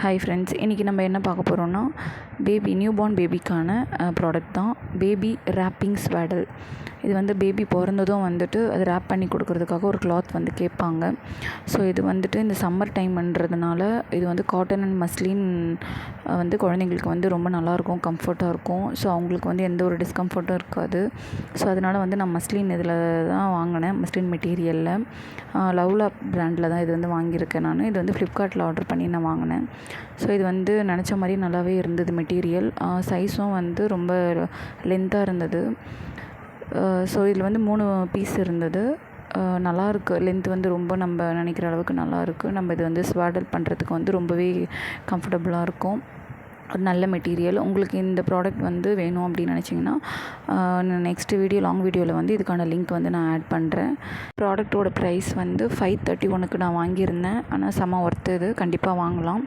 Hi friends, இன்றைக்கி நம்ம என்ன பார்க்க போகிறோன்னா நியூபார்ன் பேபிக்கான ப்ராடக்ட் தான். Baby wrapping swaddle. இது வந்து பேபி பிறந்ததும் வந்துட்டு அது ரேப் பண்ணி கொடுக்குறதுக்காக ஒரு கிளாத் வந்து கேட்பாங்க. ஸோ இது வந்துட்டு இந்த சம்மர் டைம்ன்றதுனால இது வந்து காட்டன் அண்ட் மஸ்லின் வந்து குழந்தைங்களுக்கு வந்து ரொம்ப நல்லாயிருக்கும், கம்ஃபர்ட்டாக இருக்கும். ஸோ அவங்களுக்கு வந்து எந்த ஒரு டிஸ்கம்ஃபர்ட்டும் இருக்காது. ஸோ அதனால் வந்து நான் மஸ்லின் இதில் தான் வாங்கினேன், மஸ்லின் மெட்டீரியலில். லவ்லா பிராண்டில் தான் இது வந்து வாங்கியிருக்கேன் நான். இது வந்து ஃப்ளிப்கார்ட்டில் ஆர்டர் பண்ணி நான் வாங்கினேன். ஸோ இது வந்து நினச்ச மாதிரி நல்லாவே இருந்தது மெட்டீரியல். சைஸும் வந்து ரொம்ப லென்த்தாக இருந்தது. ஸோ இதில் வந்து 3 பீஸ் இருந்தது. நல்லாயிருக்கு. லென்த் வந்து ரொம்ப நம்ம நினைக்கிற அளவுக்கு நல்லாயிருக்கு. நம்ம இது வந்து ஸ்வேடல் பண்ணுறதுக்கு வந்து ரொம்பவே கம்ஃபர்டபுளாக இருக்கும். ஒரு நல்ல மெட்டீரியல். உங்களுக்கு இந்த ப்ராடக்ட் வந்து வேணும் அப்படின்னு நினச்சிங்கன்னா நெக்ஸ்ட் லாங் வீடியோவில் வந்து இதுக்கான லிங்க் வந்து நான் ஆட் பண்ணுறேன். ப்ராடக்ட்டோட ப்ரைஸ் வந்து $531 நான் வாங்கியிருந்தேன். ஆனால் செம்ம ஒர்த்து, இது கண்டிப்பாக வாங்கலாம்.